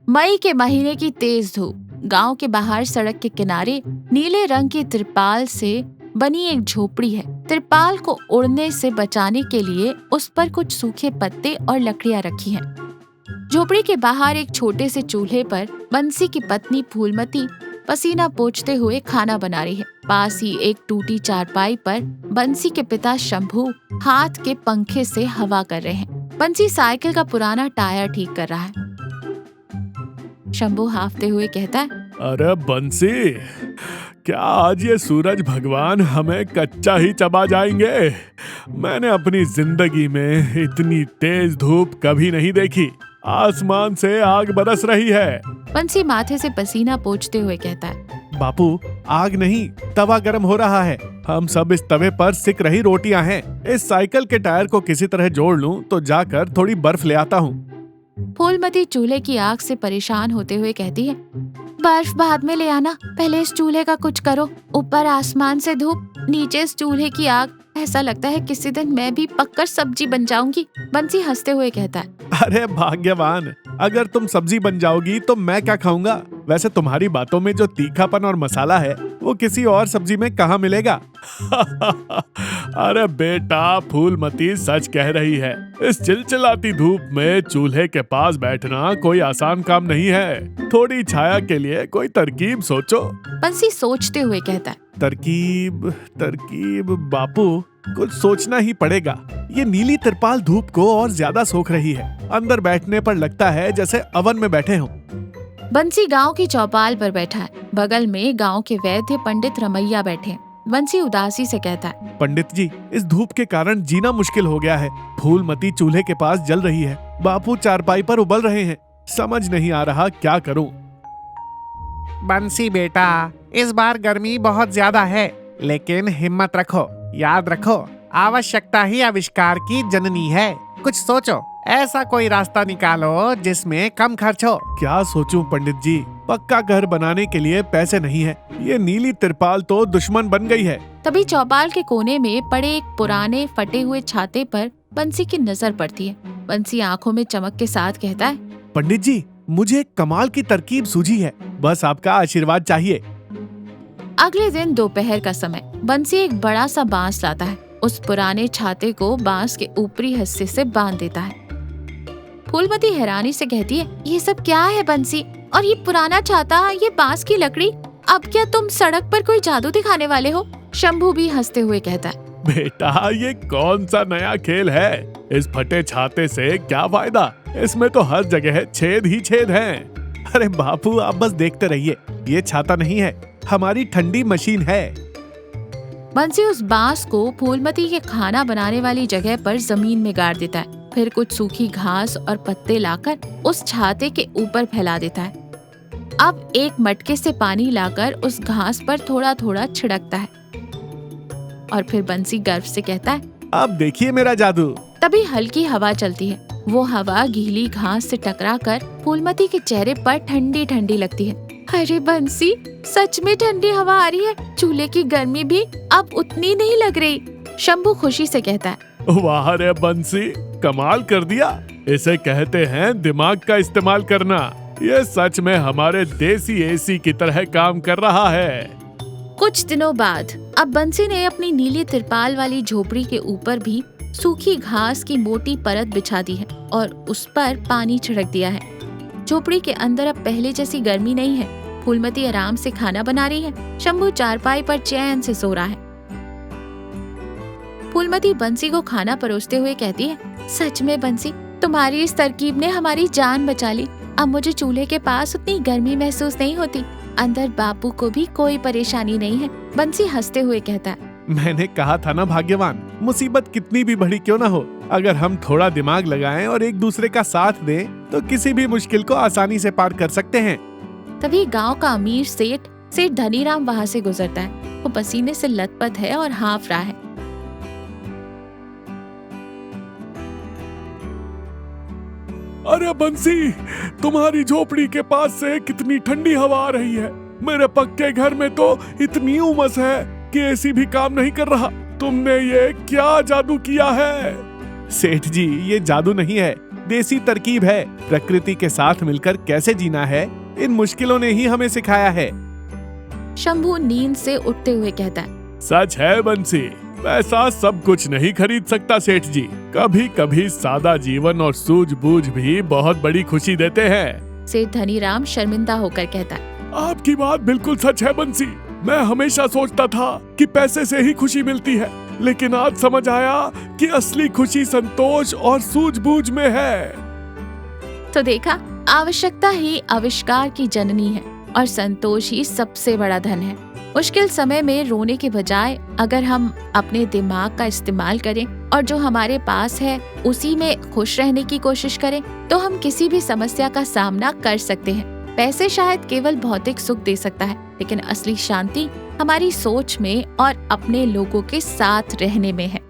मई के महीने की तेज धूप। गांव के बाहर सड़क के किनारे नीले रंग की तिरपाल से बनी एक झोपड़ी है। तिरपाल को उड़ने से बचाने के लिए उस पर कुछ सूखे पत्ते और लकड़ियां रखी हैं। झोपड़ी के बाहर एक छोटे से चूल्हे पर बंसी की पत्नी फूलमती पसीना पोंछते हुए खाना बना रही है। पास ही एक टूटी चारपाई पर बंसी के पिता शंभू हाथ के पंखे से हवा कर रहे हैं। बंसी साइकिल का पुराना टायर ठीक कर रहा है। शंभू हाफते हुए कहता है, अरे बंसी, क्या आज ये सूरज भगवान हमें कच्चा ही चबा जाएंगे? मैंने अपनी जिंदगी में इतनी तेज धूप कभी नहीं देखी। आसमान से आग बरस रही है। बंसी माथे से पसीना पोंछते हुए कहता है, बापू, आग नहीं, तवा गर्म हो रहा है। हम सब इस तवे पर सिक रही रोटियां हैं। इस साइकिल के टायर को किसी तरह जोड़ लूं तो जाकर थोड़ी बर्फ ले आता हूँ। फूलमती चूल्हे की आग से परेशान होते हुए कहती है, बर्फ बाद में ले आना, पहले इस चूल्हे का कुछ करो। ऊपर आसमान से धूप, नीचे इस चूल्हे की आग। ऐसा लगता है किसी दिन मैं भी पककर सब्जी बन जाऊंगी। बंसी हंसते हुए कहता है, अरे भाग्यवान, अगर तुम सब्जी बन जाओगी तो मैं क्या खाऊंगा? वैसे तुम्हारी बातों में जो तीखापन और मसाला है वो किसी और सब्जी में कहाँ मिलेगा? अरे बेटा, फूलमती सच कह रही है। इस चिलचिलाती धूप में चूल्हे के पास बैठना कोई आसान काम नहीं है। थोड़ी छाया के लिए कोई तरकीब सोचो। बंसी सोचते हुए कहता है, तरकीब तरकीब बापू, कुछ सोचना ही पड़ेगा। ये नीली तिरपाल धूप को और ज्यादा सोख रही है। अंदर बैठने पर लगता है जैसे अवन में बैठे हों। बंसी गांव की चौपाल पर बैठा है। बगल में गांव के वैद्य पंडित रमैया बैठे हैं। बंसी उदासी से कहता है, पंडित जी, इस धूप के कारण जीना मुश्किल हो गया है। फूलमती चूल्हे के पास जल रही है, बापू चारपाई पर उबल रहे हैं। समझ नहीं आ रहा क्या करूं। बंसी बेटा, इस बार गर्मी बहुत ज्यादा है, लेकिन हिम्मत रखो। याद रखो, आवश्यकता ही आविष्कार की जननी है। कुछ सोचो, ऐसा कोई रास्ता निकालो जिसमें कम खर्च हो। क्या सोचूं पंडित जी? पक्का घर बनाने के लिए पैसे नहीं है। ये नीली तिरपाल तो दुश्मन बन गई है। तभी चौपाल के कोने में पड़े एक पुराने फटे हुए छाते पर बंसी की नजर पड़ती है। बंसी आंखों में चमक के साथ कहता है, पंडित जी, मुझे एक कमाल की तरकीब सूझी है। बस आपका आशीर्वाद चाहिए। अगले दिन दोपहर का समय बंसी एक बड़ा सा बांस लाता है। उस पुराने छाते को बांस के ऊपरी हिस्से से बांध देता है। फूलमती हैरानी से कहती है, ये सब क्या है बंसी? और ये पुराना छाता, ये बांस की लकड़ी, अब क्या तुम सड़क पर कोई जादू दिखाने वाले हो? शंभू भी हंसते हुए कहता है, बेटा, ये कौन सा नया खेल है? इस फटे छाते से क्या फायदा? इसमें तो हर जगह छेद ही छेद हैं। अरे बापू, आप बस देखते रहिए। ये छाता नहीं है, हमारी ठंडी मशीन है। बंसी उस बांस को फूलमती के खाना बनाने वाली जगह पर जमीन में गाड़ देता है। फिर कुछ सूखी घास और पत्ते लाकर उस छाते के ऊपर फैला देता है। अब एक मटके से पानी लाकर उस घास पर थोड़ा थोड़ा छिड़कता है और फिर बंसी गर्व से कहता है, अब देखिए मेरा जादू। तभी हल्की हवा चलती है। वो हवा गीली घास से टकराकर फूलमती के चेहरे पर ठंडी ठंडी लगती है। अरे बंसी, सच में ठंडी हवा आ रही है। चूल्हे की गर्मी भी अब उतनी नहीं लग रही। शंभू खुशी से कहता है, वाह रे बंसी, कमाल कर दिया। इसे कहते हैं दिमाग का इस्तेमाल करना। ये सच में हमारे देसी एसी की तरह काम कर रहा है। कुछ दिनों बाद अब बंसी ने अपनी नीली तिरपाल वाली झोपड़ी के ऊपर भी सूखी घास की मोटी परत बिछा दी है और उस पर पानी छिड़क दिया है। झोपड़ी के अंदर अब पहले जैसी गर्मी नहीं है। फूलमती आराम से खाना बना रही है। शंभू चारपाई पर चैन से सो रहा है। फूलमती बंसी को खाना परोसते हुए कहती है, सच में बंसी, तुम्हारी इस तरकीब ने हमारी जान बचा ली। अब मुझे चूल्हे के पास उतनी गर्मी महसूस नहीं होती। अंदर बापू को भी कोई परेशानी नहीं है। बंसी हंसते हुए कहता है, मैंने कहा था ना भाग्यवान, मुसीबत कितनी भी बड़ी क्यों ना हो, अगर हम थोड़ा दिमाग लगाएं और एक दूसरे का साथ दें तो किसी भी मुश्किल को आसानी से पार कर सकते हैं। तभी गांव का अमीर सेठ धनीराम वहाँ से गुजरता है। वो पसीने से लथपथ है और हाँफ रहा है। अरे बंसी, तुम्हारी झोपड़ी के पास से कितनी ठंडी हवा आ रही है। मेरे पक्के घर में तो इतनी उमस है कि एसी भी काम नहीं कर रहा। तुमने ये क्या जादू किया है? सेठ जी, ये जादू नहीं है, देसी तरकीब है। प्रकृति के साथ मिलकर कैसे जीना है, इन मुश्किलों ने ही हमें सिखाया है। शंभू नींद से उठते हुए कहता है, सच है बंसी, पैसा सब कुछ नहीं खरीद सकता सेठ जी। कभी कभी सादा जीवन और सूझबूझ भी बहुत बड़ी खुशी देते हैं। सेठ धनीराम शर्मिंदा होकर कहता है, आपकी बात बिल्कुल सच है बंसी। मैं हमेशा सोचता था कि पैसे से ही खुशी मिलती है, लेकिन आज समझ आया कि असली खुशी संतोष और सूझबूझ में है। तो देखा, आवश्यकता ही आविष्कार की जननी है और संतोष ही सबसे बड़ा धन है। मुश्किल समय में रोने के बजाय अगर हम अपने दिमाग का इस्तेमाल करें और जो हमारे पास है उसी में खुश रहने की कोशिश करें, तो हम किसी भी समस्या का सामना कर सकते हैं। पैसे शायद केवल भौतिक सुख दे सकता है, लेकिन असली शांति हमारी सोच में और अपने लोगों के साथ रहने में है।